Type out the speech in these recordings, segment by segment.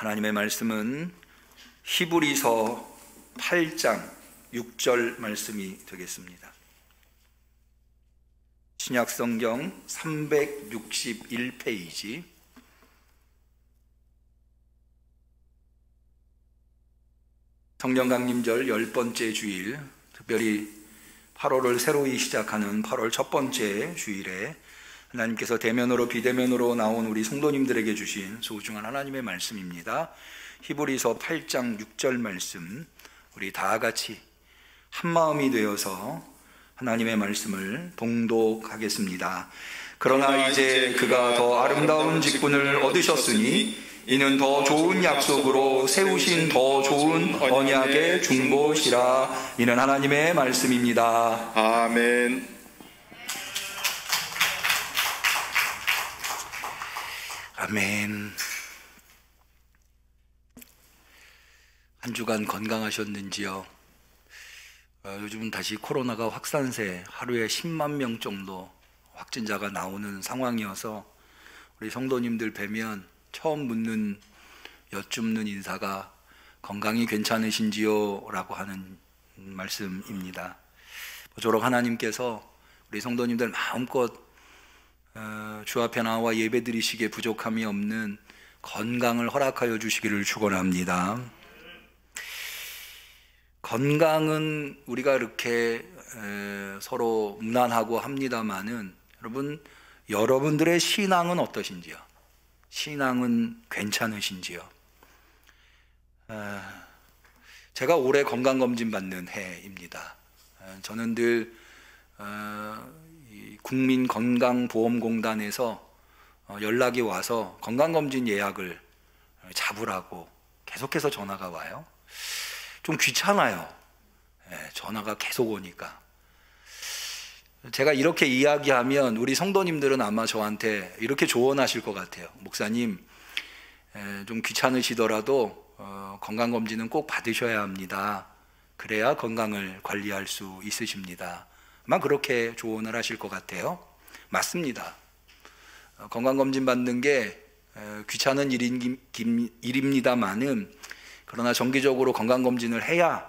하나님의 말씀은 히브리서 8장 6절 말씀이 되겠습니다. 신약성경 361페이지 성령강림절 10번째 주일, 특별히 8월을 새로이 시작하는 8월 첫 번째 주일에 하나님께서 대면으로 비대면으로 나온 우리 성도님들에게 주신 소중한 하나님의 말씀입니다. 히브리서 8장 6절 말씀, 우리 다 같이 한마음이 되어서 하나님의 말씀을 봉독하겠습니다. 그러나 이제 그가 더 아름다운 직분을 얻으셨으니 이는 더 좋은 약속으로 세우신 더 좋은 언약의 중보시라. 이는 하나님의 말씀입니다. 아멘. 아멘. 한 주간 건강하셨는지요? 요즘은 다시 코로나가 확산세, 하루에 10만 명 정도 확진자가 나오는 상황이어서 우리 성도님들 뵈면 처음 묻는, 여쭙는 인사가 건강이 괜찮으신지요? 라고 하는 말씀입니다. 모쪼록 하나님께서 우리 성도님들 마음껏 주 앞에 나와 예배 드리시기에 부족함이 없는 건강을 허락하여 주시기를 축원합니다. 건강은 우리가 이렇게 서로 무난하고 합니다마는 여러분들의 신앙은 어떠신지요? 신앙은 괜찮으신지요? 제가 올해 건강검진 받는 해입니다. 저는 늘 국민건강보험공단에서 연락이 와서 건강검진 예약을 잡으라고 계속해서 전화가 와요. 좀 귀찮아요. 전화가 계속 오니까. 제가 이렇게 이야기하면 우리 성도님들은 아마 저한테 이렇게 조언하실 것 같아요. 목사님, 좀 귀찮으시더라도 건강검진은 꼭 받으셔야 합니다. 그래야 건강을 관리할 수 있으십니다. 아마 그렇게 조언을 하실 것 같아요. 맞습니다. 건강검진 받는 게 귀찮은 일입니다마는, 그러나 정기적으로 건강검진을 해야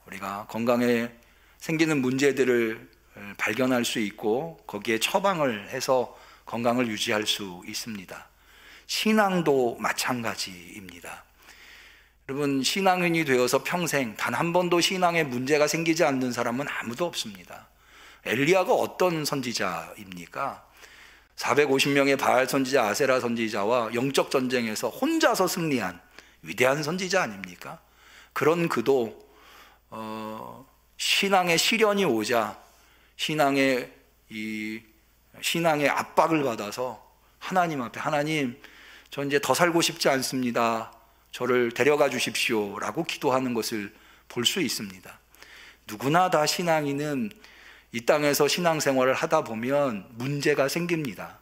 우리가 건강에 생기는 문제들을 발견할 수 있고 거기에 처방을 해서 건강을 유지할 수 있습니다. 신앙도 마찬가지입니다. 여러분, 신앙인이 되어서 평생 단 한 번도 신앙에 문제가 생기지 않는 사람은 아무도 없습니다. 엘리야가 어떤 선지자입니까? 450명의 바알 선지자, 아세라 선지자와 영적 전쟁에서 혼자서 승리한 위대한 선지자 아닙니까? 그런 그도 신앙의 시련이 오자 신앙의 압박을 받아서 하나님 앞에, 하나님, 저 이제 더 살고 싶지 않습니다. 저를 데려가 주십시오 라고 기도하는 것을 볼 수 있습니다. 누구나 다 신앙인은 이 땅에서 신앙생활을 하다 보면 문제가 생깁니다.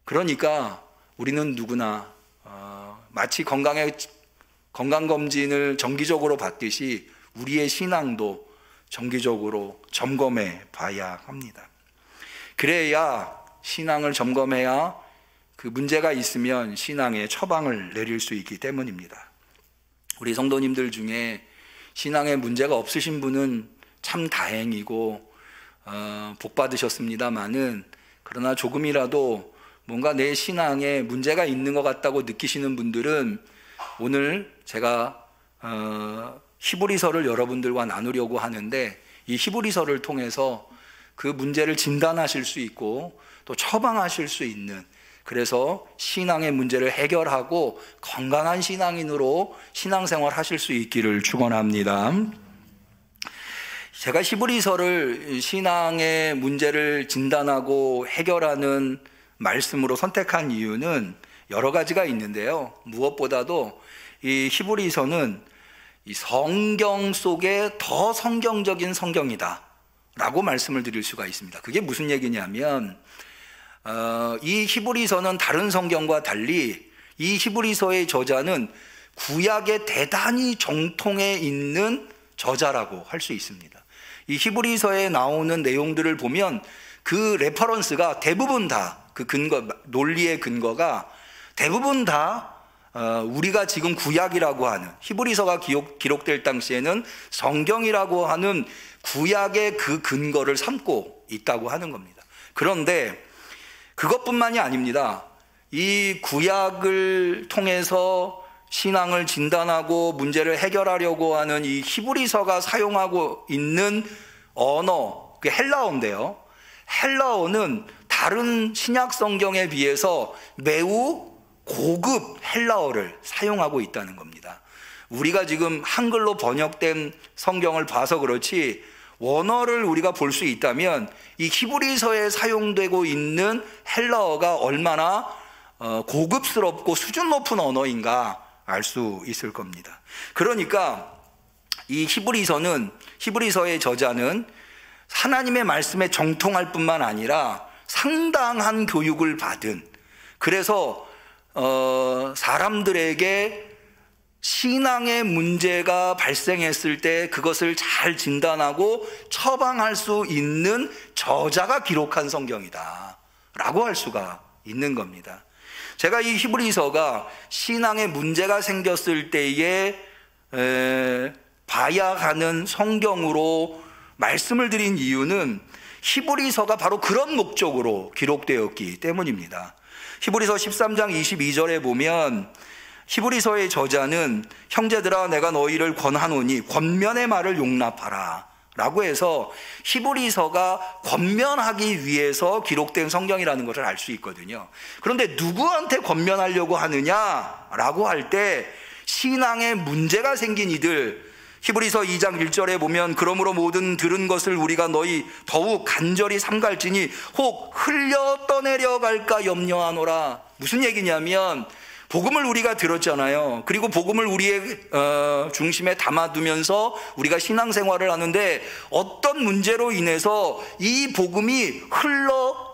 그러니까 우리는 누구나 마치 건강검진을 정기적으로 받듯이 우리의 신앙도 정기적으로 점검해 봐야 합니다. 그래야 신앙을 점검해야 그 문제가 있으면 신앙에 처방을 내릴 수 있기 때문입니다. 우리 성도님들 중에 신앙에 문제가 없으신 분은 참 다행이고 복 받으셨습니다마는, 그러나 조금이라도 뭔가 내 신앙에 문제가 있는 것 같다고 느끼시는 분들은 오늘 제가 히브리서를 여러분들과 나누려고 하는데, 이 히브리서를 통해서 그 문제를 진단하실 수 있고 또 처방하실 수 있는, 그래서 신앙의 문제를 해결하고 건강한 신앙인으로 신앙생활 하실 수 있기를 축원합니다. 제가 히브리서를 신앙의 문제를 진단하고 해결하는 말씀으로 선택한 이유는 여러 가지가 있는데요. 무엇보다도 이 히브리서는 이 성경 속에 더 성경적인 성경이다 라고 말씀을 드릴 수가 있습니다. 그게 무슨 얘기냐면, 이 히브리서는 다른 성경과 달리 이 히브리서의 저자는 구약에 대단히 정통해 있는 저자라고 할 수 있습니다. 이 히브리서에 나오는 내용들을 보면 그 레퍼런스가 대부분 다, 그 근거, 논리의 근거가 대부분 다 우리가 지금 구약이라고 하는, 히브리서가 기록될 당시에는 성경이라고 하는 구약의 그 근거를 삼고 있다고 하는 겁니다. 그런데 그것뿐만이 아닙니다. 이 구약을 통해서 신앙을 진단하고 문제를 해결하려고 하는 이 히브리서가 사용하고 있는 언어, 그 헬라어인데요. 헬라어는 다른 신약 성경에 비해서 매우 고급 헬라어를 사용하고 있다는 겁니다. 우리가 지금 한글로 번역된 성경을 봐서 그렇지 원어를 우리가 볼 수 있다면 이 히브리서에 사용되고 있는 헬라어가 얼마나 고급스럽고 수준 높은 언어인가 알 수 있을 겁니다. 그러니까 이 히브리서의 저자는 하나님의 말씀에 정통할 뿐만 아니라 상당한 교육을 받은, 그래서 사람들에게 신앙의 문제가 발생했을 때 그것을 잘 진단하고 처방할 수 있는 저자가 기록한 성경이다 라고 할 수가 있는 겁니다. 제가 이 히브리서가 신앙의 문제가 생겼을 때에 봐야 하는 성경으로 말씀을 드린 이유는 히브리서가 바로 그런 목적으로 기록되었기 때문입니다. 히브리서 13장 22절에 보면 히브리서의 저자는 형제들아 내가 너희를 권하노니 권면의 말을 용납하라 라고 해서 히브리서가 권면하기 위해서 기록된 성경이라는 것을 알 수 있거든요. 그런데 누구한테 권면하려고 하느냐 라고 할 때 신앙에 문제가 생긴 이들, 히브리서 2장 1절에 보면 그러므로 모든 들은 것을 우리가 너희 더욱 간절히 삼갈지니 혹 흘려 떠내려 갈까 염려하노라. 무슨 얘기냐면 복음을 우리가 들었잖아요. 그리고 복음을 우리의 중심에 담아두면서 우리가 신앙생활을 하는데 어떤 문제로 인해서 이 복음이 흘러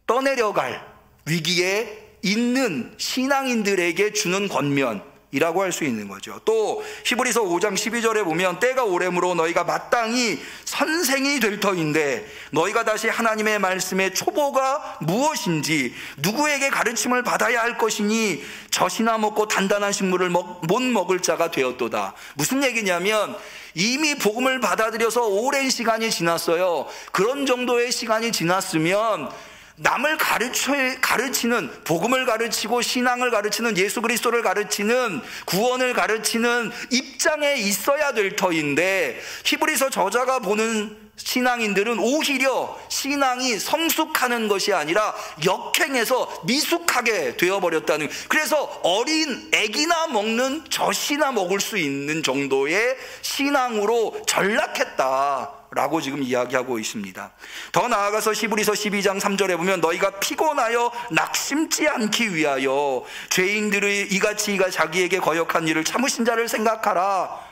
떠내려갈 위기에 있는 신앙인들에게 주는 권면이라고 할 수 있는 거죠. 또 히브리서 5장 12절에 보면 때가 오래므로 너희가 마땅히 선생이 될 터인데 너희가 다시 하나님의 말씀의 초보가 무엇인지 누구에게 가르침을 받아야 할 것이니 젖이나 먹고 단단한 식물을 못 먹을 자가 되었도다. 무슨 얘기냐면 이미 복음을 받아들여서 오랜 시간이 지났어요. 그런 정도의 시간이 지났으면 남을 가르치는, 복음을 가르치고 신앙을 가르치는, 예수 그리스도를 가르치는, 구원을 가르치는 입장에 있어야 될 터인데 히브리서 저자가 보는 신앙인들은 오히려 신앙이 성숙하는 것이 아니라 역행해서 미숙하게 되어버렸다는, 그래서 어린 애기나 먹는 젖이나 먹을 수 있는 정도의 신앙으로 전락했다 라고 지금 이야기하고 있습니다. 더 나아가서 히브리서 12장 3절에 보면 너희가 피곤하여 낙심치 않기 위하여 죄인들의 이같이 자기에게 거역한 일을 참으신 자를 생각하라.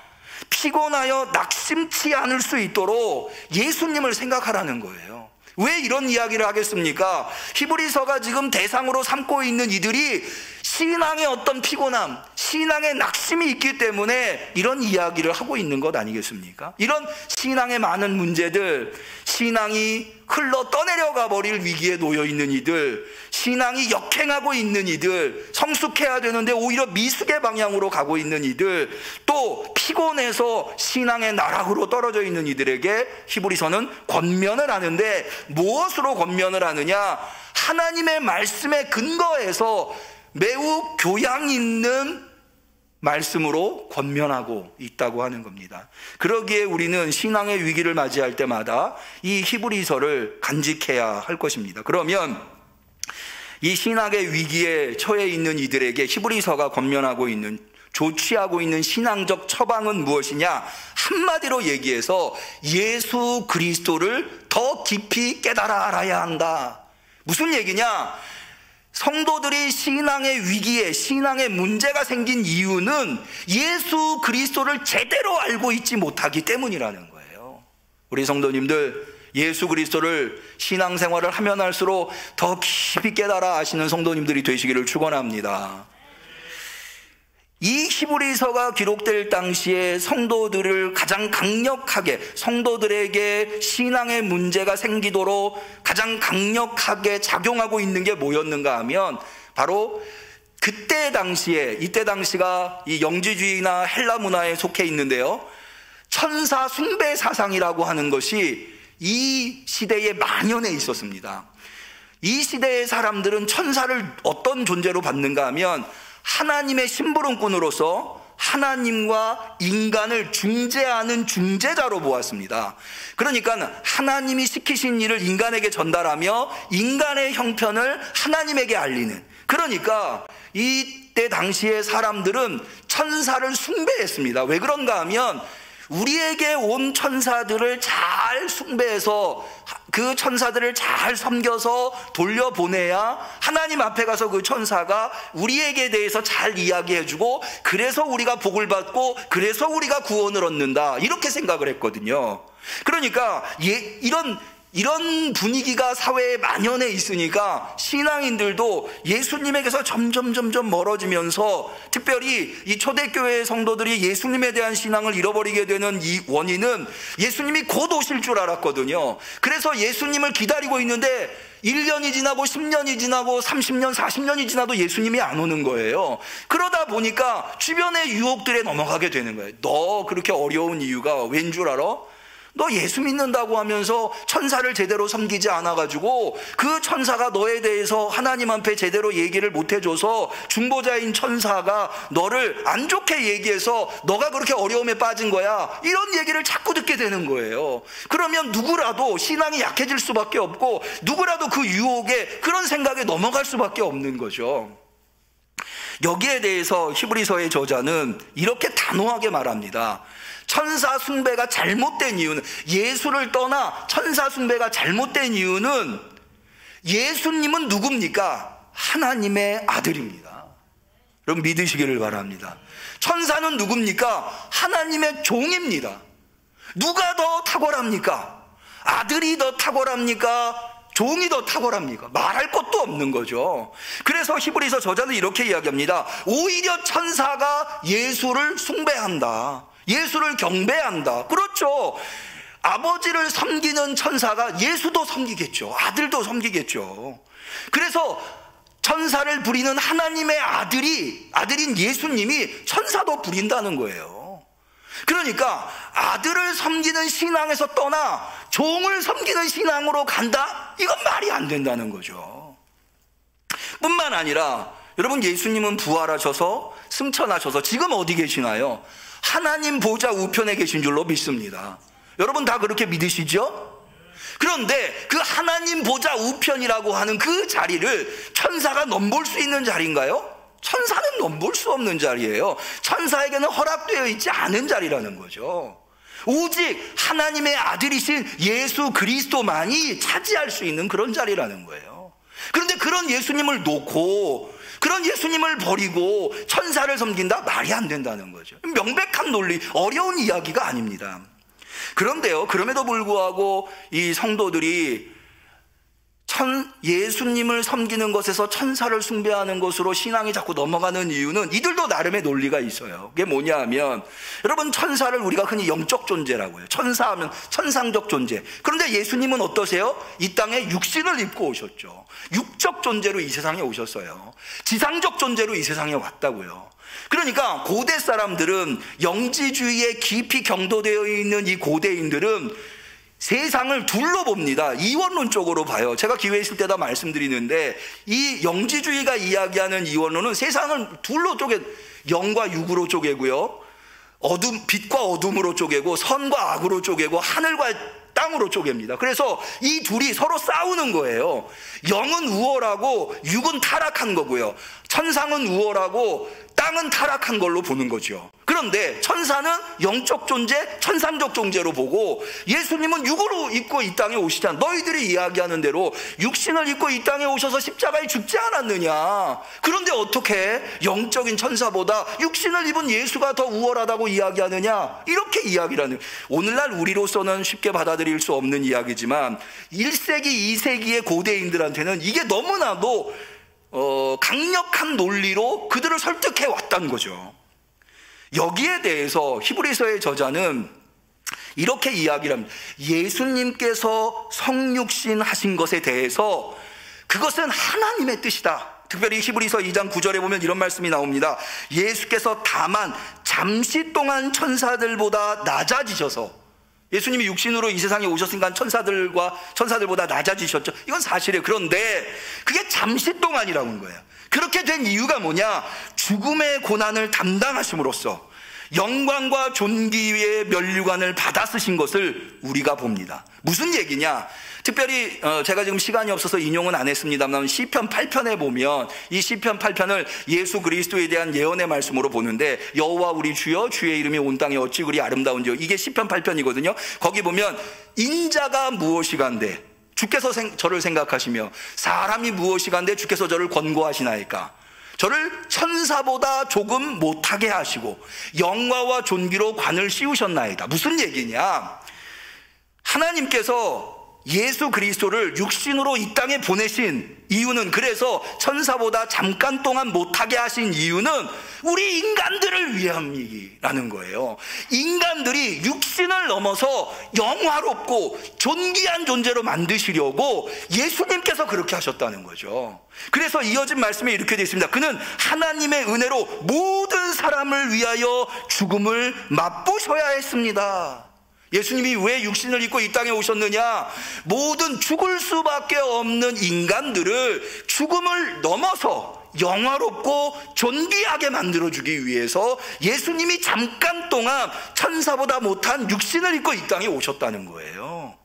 피곤하여 낙심치 않을 수 있도록 예수님을 생각하라는 거예요. 왜 이런 이야기를 하겠습니까? 히브리서가 지금 대상으로 삼고 있는 이들이 신앙의 어떤 피곤함, 신앙의 낙심이 있기 때문에 이런 이야기를 하고 있는 것 아니겠습니까? 이런 신앙의 많은 문제들, 신앙이 흘러 떠내려가 버릴 위기에 놓여 있는 이들, 신앙이 역행하고 있는 이들, 성숙해야 되는데 오히려 미숙의 방향으로 가고 있는 이들, 또 피곤해서 신앙의 나락으로 떨어져 있는 이들에게 히브리서는 권면을 하는데 무엇으로 권면을 하느냐? 하나님의 말씀에 근거해서 매우 교양 있는 말씀으로 권면하고 있다고 하는 겁니다. 그러기에 우리는 신앙의 위기를 맞이할 때마다 이 히브리서를 간직해야 할 것입니다. 그러면 이 신학의 위기에 처해 있는 이들에게 히브리서가 권면하고 있는, 조치하고 있는 신앙적 처방은 무엇이냐? 한마디로 얘기해서 예수 그리스도를 더 깊이 깨달아 알아야 한다. 무슨 얘기냐? 성도들이 신앙의 위기에, 신앙의 문제가 생긴 이유는 예수 그리스도를 제대로 알고 있지 못하기 때문이라는 거예요. 우리 성도님들, 예수 그리스도를 신앙생활을 하면 할수록 더 깊이 깨달아 아시는 성도님들이 되시기를 축원합니다. 이 히브리서가 기록될 당시에 성도들을 가장 강력하게, 성도들에게 신앙의 문제가 생기도록 가장 강력하게 작용하고 있는 게 뭐였는가 하면 바로 이때 당시가 이 영지주의나 헬라 문화에 속해 있는데요, 천사 숭배 사상이라고 하는 것이 이 시대에 만연해 있었습니다. 이 시대의 사람들은 천사를 어떤 존재로 받는가 하면 하나님의 심부름꾼으로서 하나님과 인간을 중재하는 중재자로 보았습니다. 그러니까 하나님이 시키신 일을 인간에게 전달하며 인간의 형편을 하나님에게 알리는, 그러니까 이때 당시의 사람들은 천사를 숭배했습니다. 왜 그런가 하면 우리에게 온 천사들을 잘 숭배해서 그 천사들을 잘 섬겨서 돌려보내야 하나님 앞에 가서 그 천사가 우리에게 대해서 잘 이야기해주고, 그래서 우리가 복을 받고 그래서 우리가 구원을 얻는다, 이렇게 생각을 했거든요. 그러니까 이런 분위기가 사회에 만연해 있으니까 신앙인들도 예수님에게서 점점 멀어지면서, 특별히 이 초대교회 성도들이 예수님에 대한 신앙을 잃어버리게 되는 이 원인은 예수님이 곧 오실 줄 알았거든요. 그래서 예수님을 기다리고 있는데 1년이 지나고 10년이 지나고 30년 40년이 지나도 예수님이 안 오는 거예요. 그러다 보니까 주변의 유혹들에 넘어가게 되는 거예요. 너 그렇게 어려운 이유가 왠 줄 알아? 너 예수 믿는다고 하면서 천사를 제대로 섬기지 않아가지고 그 천사가 너에 대해서 하나님 앞에 제대로 얘기를 못 해줘서 중보자인 천사가 너를 안 좋게 얘기해서 너가 그렇게 어려움에 빠진 거야, 이런 얘기를 자꾸 듣게 되는 거예요. 그러면 누구라도 신앙이 약해질 수밖에 없고, 누구라도 그 유혹에, 그런 생각에 넘어갈 수밖에 없는 거죠. 여기에 대해서 히브리서의 저자는 이렇게 단호하게 말합니다. 천사 숭배가 잘못된 이유는, 예수를 떠나 천사 숭배가 잘못된 이유는, 예수님은 누굽니까? 하나님의 아들입니다. 여러분 믿으시기를 바랍니다. 천사는 누굽니까? 하나님의 종입니다. 누가 더 탁월합니까? 아들이 더 탁월합니까? 종이 더 탁월합니까? 말할 것도 없는 거죠. 그래서 히브리서 저자는 이렇게 이야기합니다. 오히려 천사가 예수를 숭배한다, 예수를 경배한다. 그렇죠. 아버지를 섬기는 천사가 예수도 섬기겠죠. 아들도 섬기겠죠. 그래서 천사를 부리는 하나님의 아들인 예수님이 천사도 부린다는 거예요. 그러니까 아들을 섬기는 신앙에서 떠나 종을 섬기는 신앙으로 간다? 이건 말이 안 된다는 거죠. 뿐만 아니라 여러분, 예수님은 부활하셔서 승천하셔서 지금 어디 계시나요? 하나님 보좌 우편에 계신 줄로 믿습니다. 여러분 다 그렇게 믿으시죠? 그런데 그 하나님 보좌 우편이라고 하는 그 자리를 천사가 넘볼 수 있는 자리인가요? 천사는 넘볼 수 없는 자리예요. 천사에게는 허락되어 있지 않은 자리라는 거죠. 오직 하나님의 아들이신 예수 그리스도만이 차지할 수 있는 그런 자리라는 거예요. 그런데 그런 예수님을 놓고, 그런 예수님을 버리고 천사를 섬긴다? 말이 안 된다는 거죠. 명백한 논리, 어려운 이야기가 아닙니다. 그런데요, 그럼에도 불구하고 이 성도들이 예수님을 섬기는 것에서 천사를 숭배하는 것으로 신앙이 자꾸 넘어가는 이유는 이들도 나름의 논리가 있어요. 그게 뭐냐 하면, 여러분, 천사를 우리가 흔히 영적 존재라고 해요. 천사하면 천상적 존재. 그런데 예수님은 어떠세요? 이 땅에 육신을 입고 오셨죠. 육적 존재로 이 세상에 오셨어요. 지상적 존재로 이 세상에 왔다고요. 그러니까 고대 사람들은, 영지주의에 깊이 경도되어 있는 이 고대인들은 세상을 둘로 봅니다. 이원론 쪽으로 봐요. 제가 기회 있을 때다 말씀드리는데, 이 영지주의가 이야기하는 이원론은 세상을 둘로 영과 육으로 쪼개고요, 빛과 어둠으로 쪼개고, 선과 악으로 쪼개고, 하늘과 땅으로 쪼갭니다. 그래서 이 둘이 서로 싸우는 거예요. 영은 우월하고 육은 타락한 거고요, 천상은 우월하고 땅은 타락한 걸로 보는 거죠. 그런데 천사는 영적 존재, 천상적 존재로 보고, 예수님은 육으로 입고 이 땅에 오시잖아. 너희들이 이야기하는 대로 육신을 입고 이 땅에 오셔서 십자가에 죽지 않았느냐. 그런데 어떻게 영적인 천사보다 육신을 입은 예수가 더 우월하다고 이야기하느냐, 이렇게 이야기를 하는, 오늘날 우리로서는 쉽게 받아들일 수 없는 이야기지만 1세기, 2세기의 고대인들한테는 이게 너무나도 강력한 논리로 그들을 설득해 왔다는 거죠. 여기에 대해서 히브리서의 저자는 이렇게 이야기를 합니다. 예수님께서 성육신 하신 것에 대해서 그것은 하나님의 뜻이다. 특별히 히브리서 2장 9절에 보면 이런 말씀이 나옵니다. 예수께서 다만 잠시 동안 천사들보다 낮아지셔서, 예수님이 육신으로 이 세상에 오셨으니까 천사들보다 낮아지셨죠. 이건 사실이에요. 그런데 그게 잠시 동안이라는 거예요. 그렇게 된 이유가 뭐냐? 죽음의 고난을 담당하심으로써 영광과 존귀의 면류관을 받아 쓰신 것을 우리가 봅니다. 무슨 얘기냐? 특별히 제가 지금 시간이 없어서 인용은 안 했습니다만 시편 8편에 보면 이 시편 8편을 예수 그리스도에 대한 예언의 말씀으로 보는데, 여호와 우리 주여 주의 이름이 온 땅에 어찌 그리 아름다운지요. 이게 시편 8편이거든요. 거기 보면 인자가 무엇이간데 주께서 저를 생각하시며 사람이 무엇이간데 주께서 저를 권고하시나이까. 저를 천사보다 조금 못하게 하시고 영화와 존귀로 관을 씌우셨나이다. 무슨 얘기냐? 하나님께서 예수 그리스도를 육신으로 이 땅에 보내신 이유는, 그래서 천사보다 잠깐 동안 못하게 하신 이유는 우리 인간들을 위함이라는 거예요. 인간들이 육신을 넘어서 영화롭고 존귀한 존재로 만드시려고 예수님께서 그렇게 하셨다는 거죠. 그래서 이어진 말씀에 이렇게 되어 있습니다. 그는 하나님의 은혜로 모든 사람을 위하여 죽음을 맛보셔야 했습니다. 예수님이 왜 육신을 입고 이 땅에 오셨느냐? 모든 죽을 수밖에 없는 인간들을 죽음을 넘어서 영화롭고 존귀하게 만들어주기 위해서 예수님이 잠깐 동안 천사보다 못한 육신을 입고 이 땅에 오셨다는 거예요.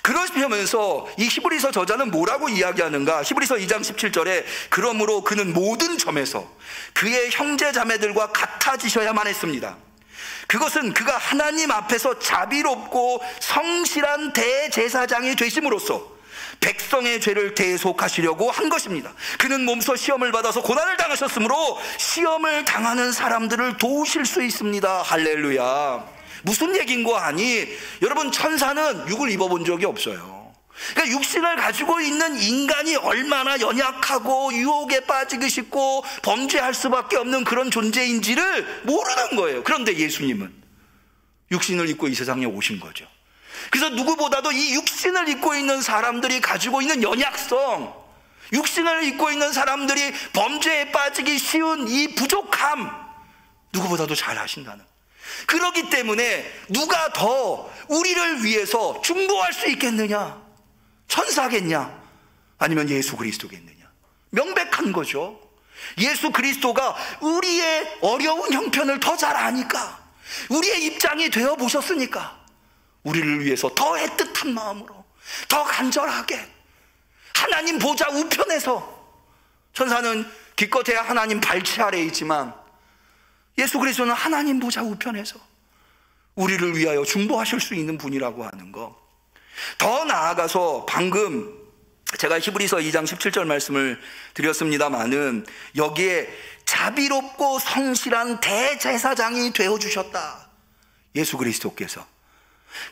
그러시면서 이 히브리서 저자는 뭐라고 이야기하는가? 히브리서 2장 17절에 그러므로 그는 모든 점에서 그의 형제 자매들과 같아지셔야만 했습니다. 그것은 그가 하나님 앞에서 자비롭고 성실한 대제사장이 되심으로써 백성의 죄를 대속하시려고 한 것입니다. 그는 몸소 시험을 받아서 고난을 당하셨으므로 시험을 당하는 사람들을 도우실 수 있습니다. 할렐루야. 무슨 얘기인 거 아니? 여러분, 천사는 육을 입어본 적이 없어요. 그러니까 육신을 가지고 있는 인간이 얼마나 연약하고 유혹에 빠지기 쉽고 범죄할 수밖에 없는 그런 존재인지를 모르는 거예요. 그런데 예수님은 육신을 입고 이 세상에 오신 거죠. 그래서 누구보다도 이 육신을 입고 있는 사람들이 가지고 있는 연약성, 육신을 입고 있는 사람들이 범죄에 빠지기 쉬운 이 부족함, 누구보다도 잘 아신다는. 그렇기 때문에 누가 더 우리를 위해서 중보할 수 있겠느냐? 천사겠냐? 아니면 예수 그리스도겠느냐? 명백한 거죠. 예수 그리스도가 우리의 어려운 형편을 더 잘 아니까, 우리의 입장이 되어 보셨으니까 우리를 위해서 더 애틋한 마음으로, 더 간절하게 하나님 보좌 우편에서, 천사는 기껏해야 하나님 발치 아래에 있지만 예수 그리스도는 하나님 보좌 우편에서 우리를 위하여 중보하실 수 있는 분이라고 하는 거. 더 나아가서 방금 제가 히브리서 2장 17절 말씀을 드렸습니다마는 여기에 자비롭고 성실한 대제사장이 되어주셨다, 예수 그리스도께서.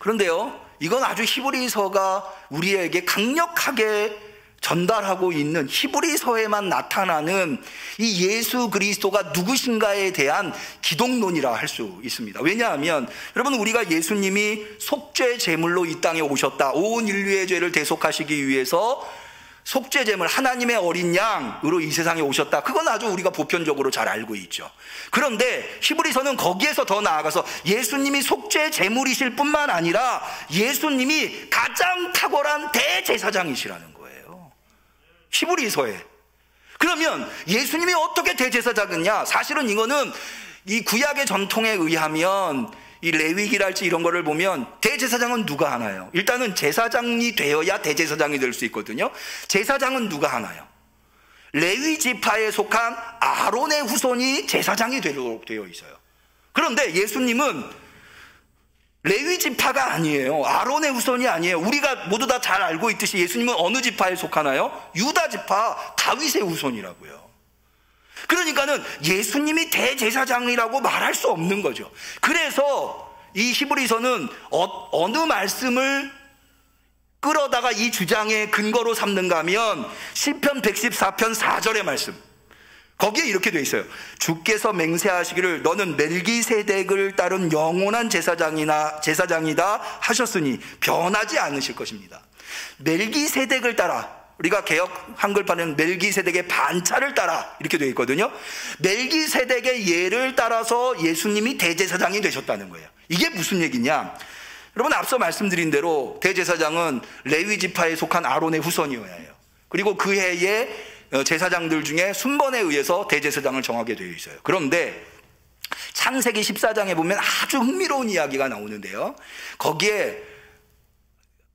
그런데요, 이건 아주 히브리서가 우리에게 강력하게 전달하고 있는, 히브리서에만 나타나는 이 예수 그리스도가 누구신가에 대한 기독론이라 할 수 있습니다. 왜냐하면 여러분, 우리가 예수님이 속죄 제물로 이 땅에 오셨다, 온 인류의 죄를 대속하시기 위해서 속죄 제물, 하나님의 어린 양으로 이 세상에 오셨다, 그건 아주 우리가 보편적으로 잘 알고 있죠. 그런데 히브리서는 거기에서 더 나아가서 예수님이 속죄 제물이실 뿐만 아니라 예수님이 가장 탁월한 대제사장이시라는 거예요, 히브리서에. 그러면 예수님이 어떻게 대제사장이냐? 사실은 이거는 이 구약의 전통에 의하면 이 레위기랄지 이런 거를 보면 대제사장은 누가 하나요? 일단은 제사장이 되어야 대제사장이 될 수 있거든요. 제사장은 누가 하나요? 레위 지파에 속한 아론의 후손이 제사장이 되도록 되어 있어요. 그런데 예수님은 레위 지파가 아니에요. 아론의 후손이 아니에요. 우리가 모두 다 잘 알고 있듯이 예수님은 어느 지파에 속하나요? 유다 지파 다윗의 후손이라고요. 그러니까는 예수님이 대제사장이라고 말할 수 없는 거죠. 그래서 이 히브리서는 어느 말씀을 끌어다가 이 주장의 근거로 삼는가 하면 시편 114편 4절의 말씀, 거기에 이렇게 되어 있어요. 주께서 맹세하시기를 너는 멜기세덱을 따른 영원한 제사장이다 하셨으니 변하지 않으실 것입니다. 멜기세덱을 따라 우리가 개역 한글판은 멜기세덱의 반차를 따라 이렇게 되어 있거든요. 멜기세덱의 예를 따라서 예수님이 대제사장이 되셨다는 거예요. 이게 무슨 얘기냐? 여러분, 앞서 말씀드린 대로 대제사장은 레위 지파에 속한 아론의 후손이어야 해요. 그리고 그 해에 제사장들 중에 순번에 의해서 대제사장을 정하게 되어 있어요. 그런데 창세기 14장에 보면 아주 흥미로운 이야기가 나오는데요. 거기에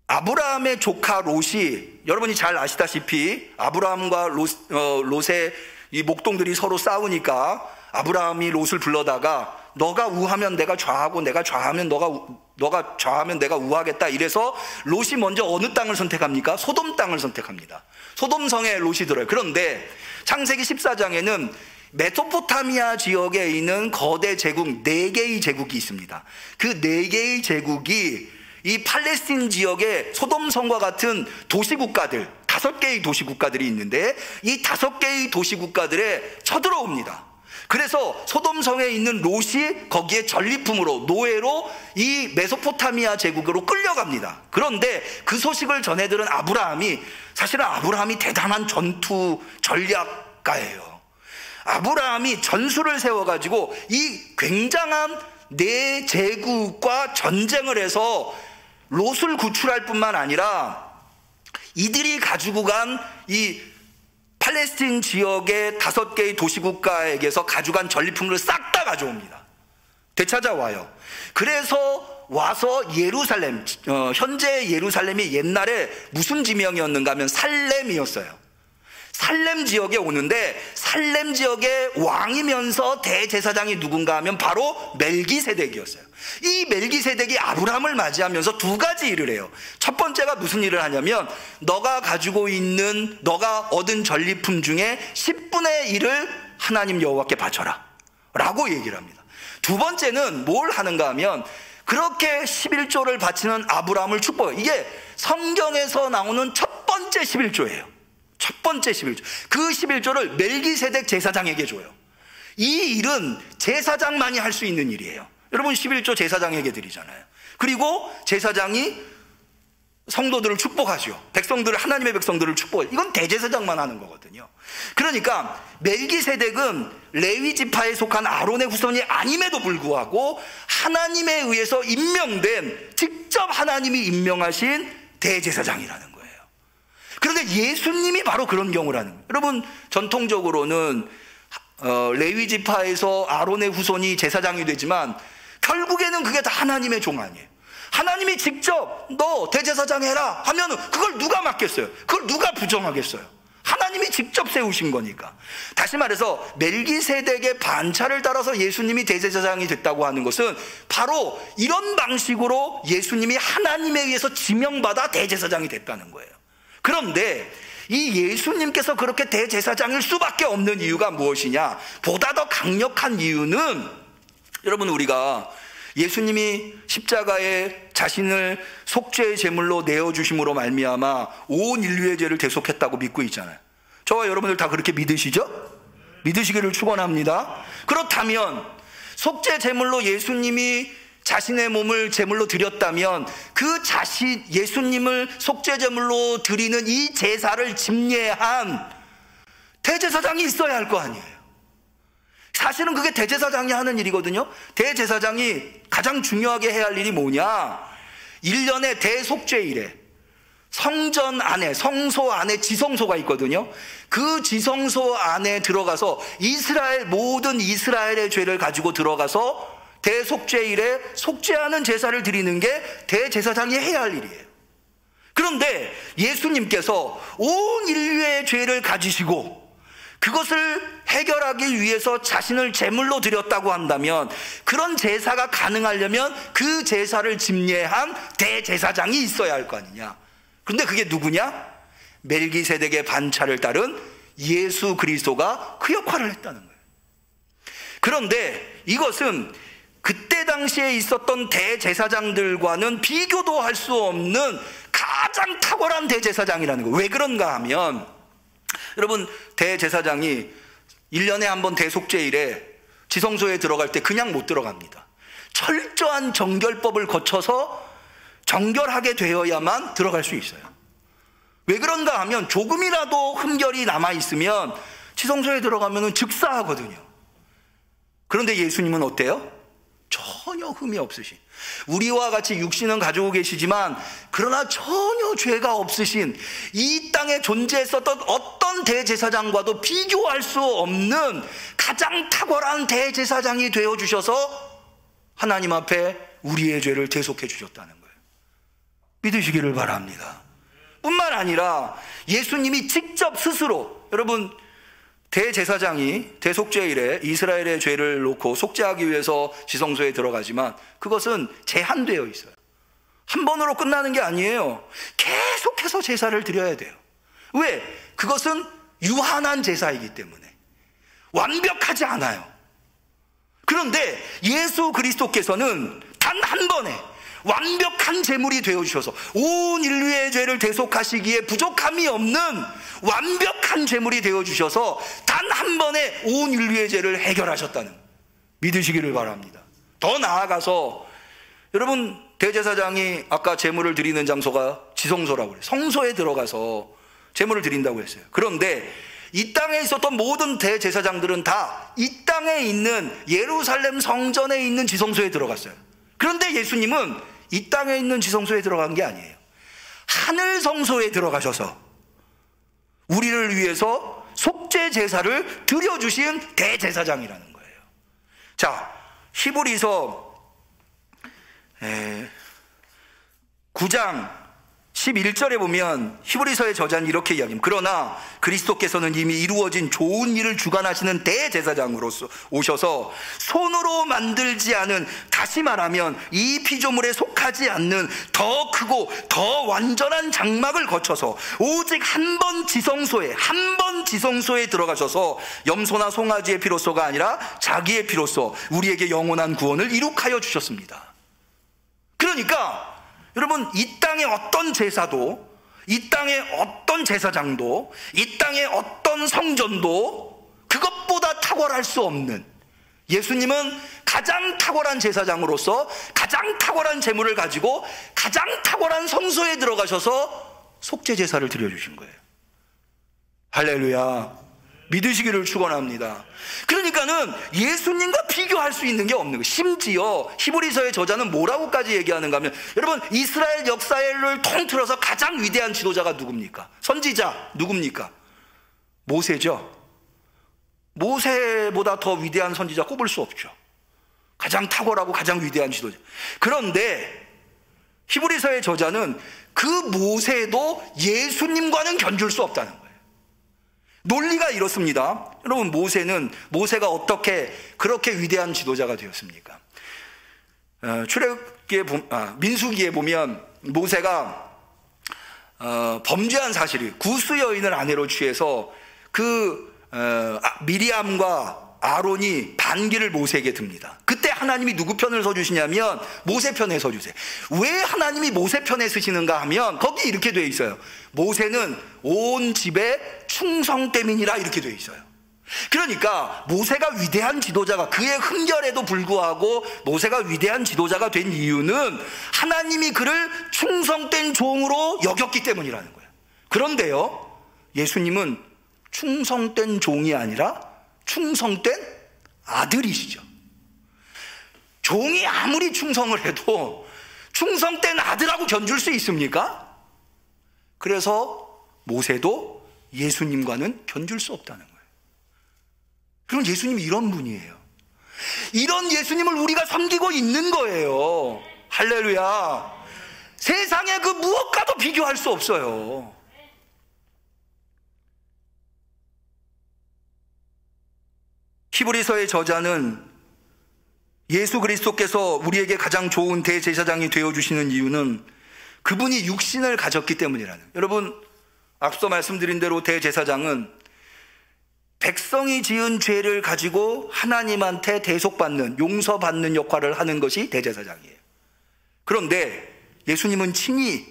아브라함의 조카 롯이, 여러분이 잘 아시다시피 아브라함과 롯의 이 목동들이 서로 싸우니까 아브라함이 롯을 불러다가 너가 우하면 내가 좌하고 내가 좌하면 너가 좌하면 내가 우하겠다 이래서 롯이 먼저 어느 땅을 선택합니까? 소돔 땅을 선택합니다. 소돔성에 롯이 들어요. 그런데 창세기 14장에는 메소포타미아 지역에 있는 거대 제국 4개의 제국이 있습니다. 그 4개의 제국이 이 팔레스틴 지역에 소돔성과 같은 도시국가들 5개의 도시국가들이 있는데 이 5개의 도시국가들에 쳐들어옵니다. 그래서 소돔성에 있는 롯이 거기에 전리품으로 노예로 이 메소포타미아 제국으로 끌려갑니다. 그런데 그 소식을 전해들은 아브라함이, 사실은 아브라함이 대단한 전투 전략가예요. 아브라함이 전술을 세워가지고 이 굉장한 4제국과 전쟁을 해서 롯을 구출할 뿐만 아니라 이들이 가지고 간 이 팔레스틴 지역의 5개의 도시국가에게서 가져간 전리품을 싹 다 가져옵니다. 되찾아와요. 그래서 와서 예루살렘, 현재 예루살렘이 옛날에 무슨 지명이었는가 하면 살렘이었어요. 살렘 지역에 오는데 살렘 지역의 왕이면서 대제사장이 누군가 하면 바로 멜기세덱이었어요. 이 멜기세덱이 아브라함을 맞이하면서 2가지 일을 해요. 첫 번째가 무슨 일을 하냐면 너가 가지고 있는 너가 얻은 전리품 중에 10분의 1을 하나님 여호와께 바쳐라 라고 얘기를 합니다. 두 번째는 뭘 하는가 하면 그렇게 11조를 바치는 아브라함을 축복해요. 이게 성경에서 나오는 첫 번째 11조예요. 첫 번째 11조. 그 11조를 멜기세덱 제사장에게 줘요. 이 일은 제사장만이 할 수 있는 일이에요. 여러분 11조 제사장에게 드리잖아요. 그리고 제사장이 성도들을 축복하죠. 백성들을, 하나님의 백성들을 축복해요. 이건 대제사장만 하는 거거든요. 그러니까 멜기세덱은 레위 지파에 속한 아론의 후손이 아님에도 불구하고 하나님에 의해서 임명된, 직접 하나님이 임명하신 대제사장이라는 거예요. 그런데 예수님이 바로 그런 경우를 하는 거예요. 여러분 전통적으로는 레위 지파에서 아론의 후손이 제사장이 되지만 결국에는 그게 다 하나님의 종 아니에요. 하나님이 직접 너 대제사장 해라 하면 그걸 누가 맡겠어요? 그걸 누가 부정하겠어요? 하나님이 직접 세우신 거니까. 다시 말해서 멜기세덱의 반차를 따라서 예수님이 대제사장이 됐다고 하는 것은 바로 이런 방식으로 예수님이 하나님에 의해서 지명받아 대제사장이 됐다는 거예요. 그런데 이 예수님께서 그렇게 대제사장일 수밖에 없는 이유가 무엇이냐? 보다 더 강력한 이유는, 여러분 우리가 예수님이 십자가에 자신을 속죄의 제물로 내어주심으로 말미암아 온 인류의 죄를 대속했다고 믿고 있잖아요. 저와 여러분들 다 그렇게 믿으시죠? 믿으시기를 축원합니다. 그렇다면 속죄 제물로 예수님이 자신의 몸을 제물로 드렸다면 그 예수님을 속죄 제물로 드리는 이 제사를 집례한 대제사장이 있어야 할 거 아니에요. 사실은 그게 대제사장이 하는 일이거든요. 대제사장이 가장 중요하게 해야 할 일이 뭐냐? 1년의 대속죄일에 성전 안에, 성소 안에 지성소가 있거든요. 그 지성소 안에 들어가서 모든 이스라엘의 죄를 가지고 들어가서 대속죄일에 속죄하는 제사를 드리는 게 대제사장이 해야 할 일이에요. 그런데 예수님께서 온 인류의 죄를 가지시고 그것을 해결하기 위해서 자신을 제물로 드렸다고 한다면, 그런 제사가 가능하려면 그 제사를 집례한 대제사장이 있어야 할 거 아니냐. 그런데 그게 누구냐? 멜기세덱의 반차를 따른 예수 그리스도가 그 역할을 했다는 거예요. 그런데 이것은 그때 당시에 있었던 대제사장들과는 비교도 할 수 없는 가장 탁월한 대제사장이라는 거예요. 왜 그런가 하면, 여러분 대제사장이 1년에 한 번 대속죄일에 지성소에 들어갈 때 그냥 못 들어갑니다. 철저한 정결법을 거쳐서 정결하게 되어야만 들어갈 수 있어요. 왜 그런가 하면 조금이라도 흠결이 남아있으면 지성소에 들어가면 즉사하거든요. 그런데 예수님은 어때요? 전혀 흠이 없으신, 우리와 같이 육신은 가지고 계시지만 그러나 전혀 죄가 없으신, 이 땅에 존재했었던 어떤 대제사장과도 비교할 수 없는 가장 탁월한 대제사장이 되어주셔서 하나님 앞에 우리의 죄를 대속해 주셨다는 거예요. 믿으시기를 바랍니다. 뿐만 아니라 예수님이 직접 스스로, 여러분, 대제사장이 대속죄일에 이스라엘의 죄를 놓고 속죄하기 위해서 지성소에 들어가지만 그것은 제한되어 있어요. 한 번으로 끝나는 게 아니에요. 계속해서 제사를 드려야 돼요. 왜? 그것은 유한한 제사이기 때문에 완벽하지 않아요. 그런데 예수 그리스도께서는 단 한 번에 완벽한 제물이 되어주셔서 온 인류의 죄를 대속하시기에 부족함이 없는 완벽한 제물이 되어주셔서 단 한 번에 온 인류의 죄를 해결하셨다는, 믿으시기를 바랍니다. 더 나아가서 여러분, 대제사장이 아까 제물을 드리는 장소가 지성소라고 그래요. 성소에 들어가서 제물을 드린다고 했어요. 그런데 이 땅에 있었던 모든 대제사장들은 다 이 땅에 있는 예루살렘 성전에 있는 지성소에 들어갔어요. 그런데 예수님은 이 땅에 있는 지성소에 들어간 게 아니에요. 하늘 성소에 들어가셔서 우리를 위해서 속죄 제사를 드려주신 대제사장이라는 거예요. 자, 히브리서 9장 11절에 보면 히브리서의 저자는 이렇게 이야기합니다. 그러나 그리스도께서는 이미 이루어진 좋은 일을 주관하시는 대제사장으로서 오셔서 손으로 만들지 않은, 다시 말하면 이 피조물에 속하지 않는 더 크고 더 완전한 장막을 거쳐서 오직 한 번 지성소에 들어가셔서 염소나 송아지의 피로소가 아니라 자기의 피로소 우리에게 영원한 구원을 이룩하여 주셨습니다. 그러니까 여러분, 이 땅의 어떤 제사도, 이 땅의 어떤 제사장도, 이 땅의 어떤 성전도 그것보다 탁월할 수 없는, 예수님은 가장 탁월한 제사장으로서 가장 탁월한 제물을 가지고 가장 탁월한 성소에 들어가셔서 속죄 제사를 드려주신 거예요. 할렐루야. 믿으시기를 축원합니다. 그러니까는 예수님과 비교할 수 있는 게 없는 거예요. 심지어 히브리서의 저자는 뭐라고까지 얘기하는가 하면, 여러분, 이스라엘 역사를 통틀어서 가장 위대한 지도자가 누굽니까? 선지자 누굽니까? 모세죠. 모세보다 더 위대한 선지자 꼽을 수 없죠. 가장 탁월하고 가장 위대한 지도자. 그런데 히브리서의 저자는 그 모세도 예수님과는 견줄 수 없다는 거예요. 논리가 이렇습니다. 여러분, 모세가 어떻게 그렇게 위대한 지도자가 되었습니까? 민수기에 보면 모세가 범죄한 사실이, 구스 여인을 아내로 취해서 미리암과 아론이 반기를 모세에게 듭니다. 그때 하나님이 누구 편을 서주시냐면 모세 편에 서주세요. 왜 하나님이 모세 편에 서시는가 하면 거기 이렇게 되어 있어요. 모세는 온 집에 충성됨이니라, 이렇게 되어 있어요. 그러니까 모세가 위대한 지도자가, 그의 흠결에도 불구하고 모세가 위대한 지도자가 된 이유는 하나님이 그를 충성된 종으로 여겼기 때문이라는 거예요. 그런데요, 예수님은 충성된 종이 아니라 충성된 아들이시죠. 종이 아무리 충성을 해도 충성된 아들하고 견줄 수 있습니까? 그래서 모세도 예수님과는 견줄 수 없다는 거예요. 그럼 예수님이 이런 분이에요. 이런 예수님을 우리가 섬기고 있는 거예요. 할렐루야. 세상에 그 무엇과도 비교할 수 없어요. 히브리서의 저자는 예수 그리스도께서 우리에게 가장 좋은 대제사장이 되어주시는 이유는 그분이 육신을 가졌기 때문이라는. 여러분, 앞서 말씀드린 대로 대제사장은 백성이 지은 죄를 가지고 하나님한테 대속받는, 용서받는 역할을 하는 것이 대제사장이에요. 그런데 예수님은 친히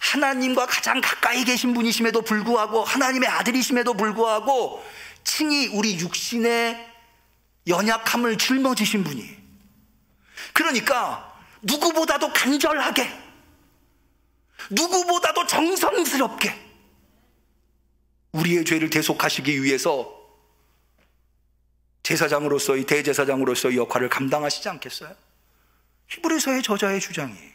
하나님과 가장 가까이 계신 분이심에도 불구하고, 하나님의 아들이심에도 불구하고 친히 우리 육신의 연약함을 짊어지신 분이, 그러니까 누구보다도 간절하게, 누구보다도 정성스럽게, 우리의 죄를 대속하시기 위해서 제사장으로서의 대제사장으로서의 역할을 감당하시지 않겠어요? 히브리서의 저자의 주장이에요.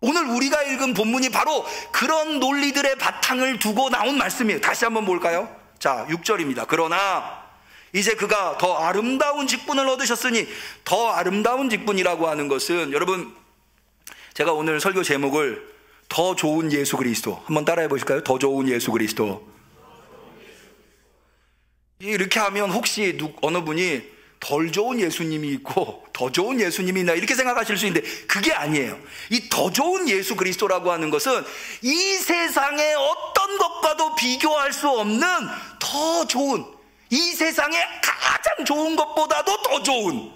오늘 우리가 읽은 본문이 바로 그런 논리들의 바탕을 두고 나온 말씀이에요. 다시 한번 볼까요? 자, 6절입니다. 그러나 이제 그가 더 아름다운 직분을 얻으셨으니, 더 아름다운 직분이라고 하는 것은, 여러분, 제가 오늘 설교 제목을 더 좋은 예수 그리스도, 한번 따라해 보실까요? 더 좋은 예수 그리스도. 이렇게 하면 혹시 어느 분이 덜 좋은 예수님이 있고 더 좋은 예수님이 있나 이렇게 생각하실 수 있는데, 그게 아니에요. 이 더 좋은 예수 그리스도라고 하는 것은 이 세상의 어떤 것과도 비교할 수 없는 더 좋은, 이 세상에 가장 좋은 것보다도 더 좋은,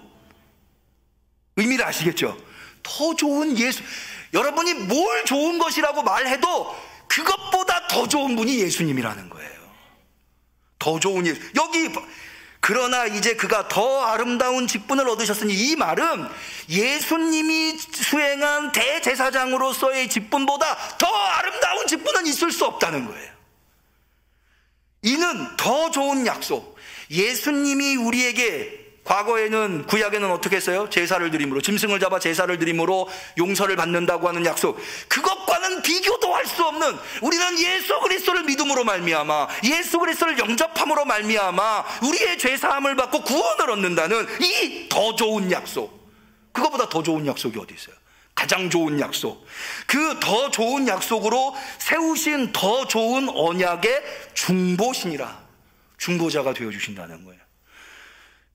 의미를 아시겠죠? 더 좋은 예수. 여러분이 뭘 좋은 것이라고 말해도 그것보다 더 좋은 분이 예수님이라는 거예요. 더 좋은 예수. 여기 그러나 이제 그가 더 아름다운 직분을 얻으셨으니, 이 말은 예수님이 수행한 대제사장으로서의 직분보다 더 아름다운 직분은 있을 수 없다는 거예요. 이는 더 좋은 약속. 예수님이 우리에게, 과거에는, 구약에는 어떻게 했어요? 제사를 드림으로, 짐승을 잡아 제사를 드림으로 용서를 받는다고 하는 약속. 그것과는 비교도 할 수 없는, 우리는 예수 그리스도를 믿음으로 말미암아, 예수 그리스도를 영접함으로 말미암아 우리의 죄사함을 받고 구원을 얻는다는 이 더 좋은 약속. 그것보다 더 좋은 약속이 어디 있어요? 가장 좋은 약속. 그 더 좋은 약속으로 세우신 더 좋은 언약의 중보신이라, 중보자가 되어주신다는 거예요.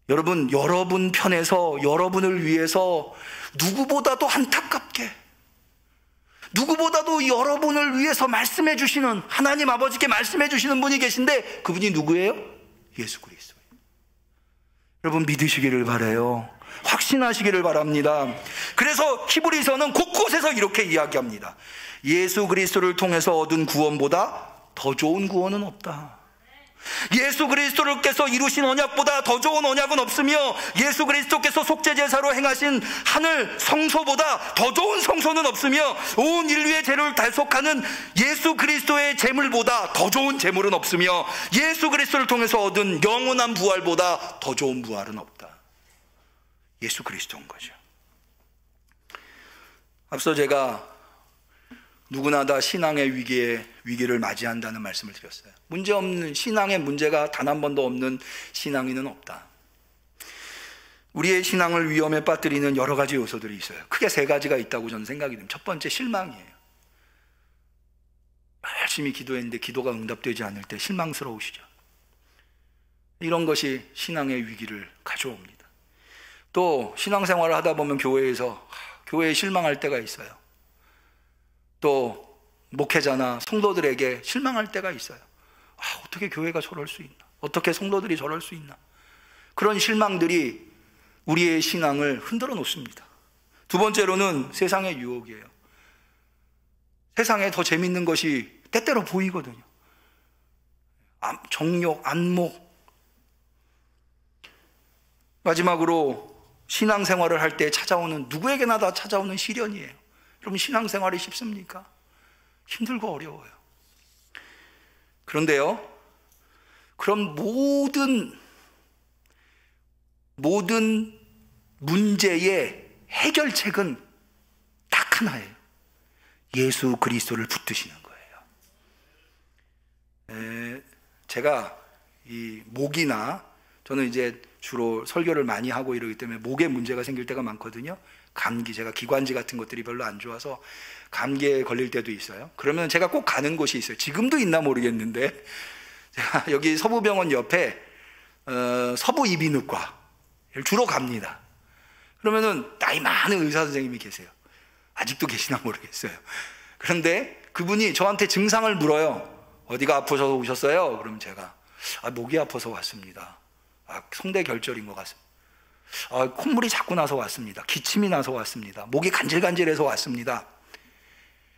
여러분 편에서, 여러분을 위해서 누구보다도 안타깝게, 누구보다도 여러분을 위해서 말씀해 주시는, 하나님 아버지께 말씀해 주시는 분이 계신데, 그분이 누구예요? 예수 그리스도예요. 여러분 믿으시기를 바라요. 확신하시기를 바랍니다. 그래서 히브리서는 곳곳에서 이렇게 이야기합니다. 예수 그리스도를 통해서 얻은 구원보다 더 좋은 구원은 없다. 예수 그리스도께서 이루신 언약보다 더 좋은 언약은 없으며, 예수 그리스도께서 속죄제사로 행하신 하늘 성소보다 더 좋은 성소는 없으며, 온 인류의 죄를 대속하는 예수 그리스도의 제물보다 더 좋은 제물은 없으며, 예수 그리스도를 통해서 얻은 영원한 부활보다 더 좋은 부활은 없다. 예수 그리스도인 거죠. 앞서 제가 누구나 다 신앙의 위기를 맞이한다는 말씀을 드렸어요. 문제없는, 신앙의 문제가 단 한 번도 없는 신앙인은 없다. 우리의 신앙을 위험에 빠뜨리는 여러 가지 요소들이 있어요. 크게 세 가지가 있다고 저는 생각이 듭니다. 첫 번째, 실망이에요. 열심히 기도했는데 기도가 응답되지 않을 때 실망스러우시죠. 이런 것이 신앙의 위기를 가져옵니다. 또 신앙생활을 하다 보면 교회에 실망할 때가 있어요. 또 목회자나 성도들에게 실망할 때가 있어요. 어떻게 교회가 저럴 수 있나? 어떻게 성도들이 저럴 수 있나? 그런 실망들이 우리의 신앙을 흔들어 놓습니다. 두 번째로는 세상의 유혹이에요. 세상에 더 재밌는 것이 때때로 보이거든요. 정욕, 안목. 마지막으로 신앙생활을 할 때 찾아오는, 누구에게나 다 찾아오는 시련이에요. 여러분 신앙생활이 쉽습니까? 힘들고 어려워요. 그런데요, 그럼 모든 문제의 해결책은 딱 하나예요. 예수 그리스도를 붙드시는 거예요. 제가 이 목이나, 저는 이제 주로 설교를 많이 하고 이러기 때문에 목에 문제가 생길 때가 많거든요. 감기, 제가 기관지 같은 것들이 별로 안 좋아서 감기에 걸릴 때도 있어요. 그러면 제가 꼭 가는 곳이 있어요. 지금도 있나 모르겠는데, 제가 여기 서부병원 옆에 서부이비인후과를 주로 갑니다. 그러면은 나이 많은 의사 선생님이 계세요. 아직도 계시나 모르겠어요. 그런데 그분이 저한테 증상을 물어요. 어디가 아프셔서 오셨어요? 그럼 제가 목이 아파서 왔습니다. 성대 결절인 것 같습니다. 콧물이 자꾸 나서 왔습니다. 기침이 나서 왔습니다. 목이 간질간질해서 왔습니다.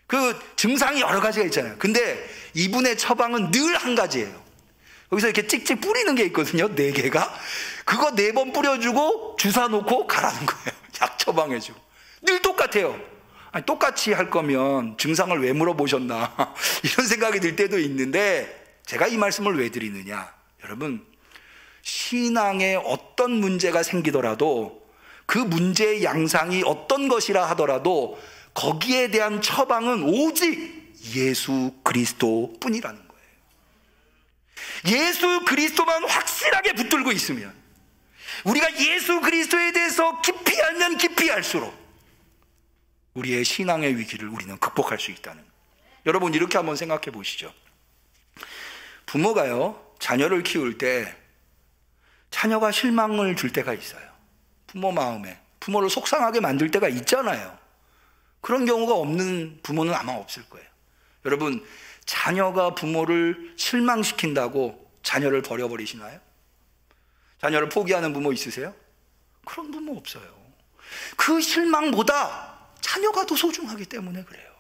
그 증상이 여러 가지가 있잖아요. 근데 이분의 처방은 늘 한 가지예요. 여기서 이렇게 찍찍 뿌리는 게 있거든요. 4개가. 그거 4번 뿌려주고 주사 놓고 가라는 거예요. 약 처방해주고. 늘 똑같아요. 똑같이 할 거면 증상을 왜 물어보셨나 이런 생각이 들 때도 있는데, 제가 이 말씀을 왜 드리느냐? 여러분, 신앙에 어떤 문제가 생기더라도 그 문제의 양상이 어떤 것이라 하더라도 거기에 대한 처방은 오직 예수 그리스도 뿐이라는 거예요. 예수 그리스도만 확실하게 붙들고 있으면, 우리가 예수 그리스도에 대해서 깊이 알면 깊이 알수록 우리의 신앙의 위기를 우리는 극복할 수 있다는 거예요. 여러분, 이렇게 한번 생각해 보시죠. 부모가요, 자녀를 키울 때 자녀가 실망을 줄 때가 있어요. 부모 마음에 부모를 속상하게 만들 때가 있잖아요. 그런 경우가 없는 부모는 아마 없을 거예요. 여러분, 자녀가 부모를 실망시킨다고 자녀를 버려버리시나요? 자녀를 포기하는 부모 있으세요? 그런 부모 없어요. 그 실망보다 자녀가 더 소중하기 때문에 그래요.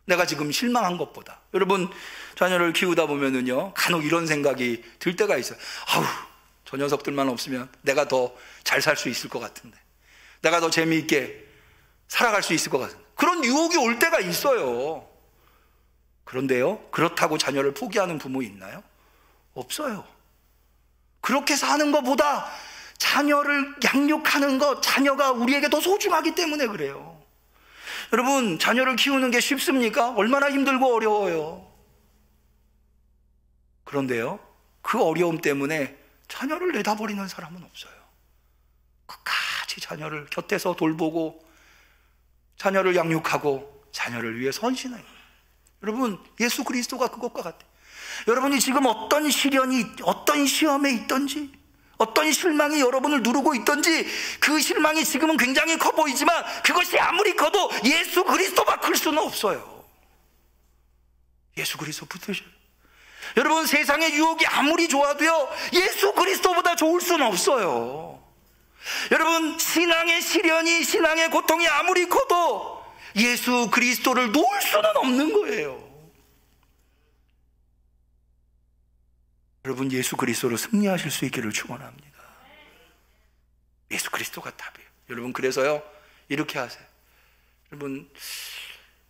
내가 지금 실망한 것보다. 여러분, 자녀를 키우다 보면은요, 간혹 이런 생각이 들 때가 있어요. 아우, 저 녀석들만 없으면 내가 더 잘 살 수 있을 것 같은데, 내가 더 재미있게 살아갈 수 있을 것 같은데, 그런 유혹이 올 때가 있어요. 그런데요, 그렇다고 자녀를 포기하는 부모 있나요? 없어요. 그렇게 사는 것보다 자녀를 양육하는 것, 자녀가 우리에게 더 소중하기 때문에 그래요. 여러분, 자녀를 키우는 게 쉽습니까? 얼마나 힘들고 어려워요. 그런데요, 그 어려움 때문에 자녀를 내다버리는 사람은 없어요. 끝까지 자녀를 곁에서 돌보고 자녀를 양육하고 자녀를 위해 헌신해요. 여러분, 예수 그리스도가 그것과 같아요. 여러분이 지금 어떤 시련이, 어떤 시험에 있든지, 어떤 실망이 여러분을 누르고 있든지, 그 실망이 지금은 굉장히 커 보이지만 그것이 아무리 커도 예수 그리스도가 클 수는 없어요. 예수 그리스도 붙으셔요. 여러분, 세상의 유혹이 아무리 좋아도요, 예수 그리스도보다 좋을 수는 없어요. 여러분, 신앙의 시련이, 신앙의 고통이 아무리 커도 예수 그리스도를 놓을 수는 없는 거예요. 여러분, 예수 그리스도로 승리하실 수 있기를 축원합니다. 예수 그리스도가 답이에요. 여러분, 그래서요, 이렇게 하세요. 여러분,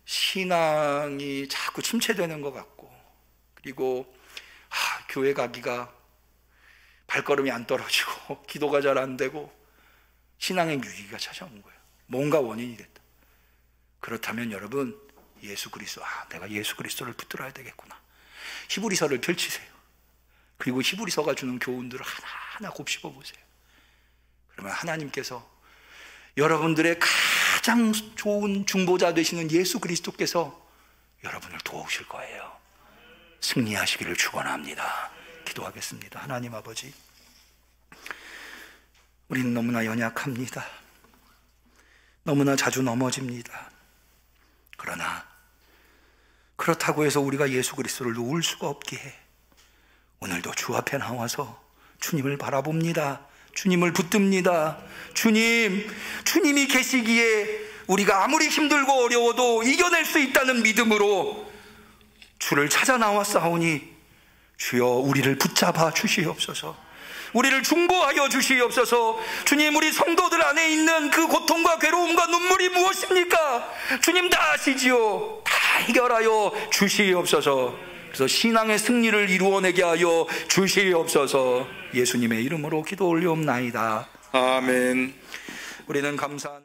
신앙이 자꾸 침체되는 것 같고, 그리고 교회 가기가 발걸음이 안 떨어지고 기도가 잘 안 되고 신앙의 위기가 찾아온 거예요. 뭔가 원인이 됐다. 그렇다면 여러분, 예수 그리스도, 내가 예수 그리스도를 붙들어야 되겠구나. 히브리서를 펼치세요. 그리고 히브리서가 주는 교훈들을 하나하나 곱씹어 보세요. 그러면 하나님께서 여러분들의 가장 좋은 중보자 되시는 예수 그리스도께서 여러분을 도우실 거예요. 승리하시기를 축원합니다. 기도하겠습니다. 하나님 아버지, 우리는 너무나 연약합니다. 너무나 자주 넘어집니다. 그러나 그렇다고 해서 우리가 예수 그리스도를 놓을 수가 없기에 오늘도 주 앞에 나와서 주님을 바라봅니다. 주님을 붙듭니다. 주님이 계시기에 우리가 아무리 힘들고 어려워도 이겨낼 수 있다는 믿음으로 주를 찾아 나왔사오니 주여, 우리를 붙잡아 주시옵소서. 우리를 중보하여 주시옵소서. 주님, 우리 성도들 안에 있는 그 고통과 괴로움과 눈물이 무엇입니까? 주님 다 아시지요. 다 해결하여 주시옵소서. 그래서 신앙의 승리를 이루어내게 하여 주시옵소서. 예수님의 이름으로 기도 올리옵나이다. 아멘. 우리는 감사한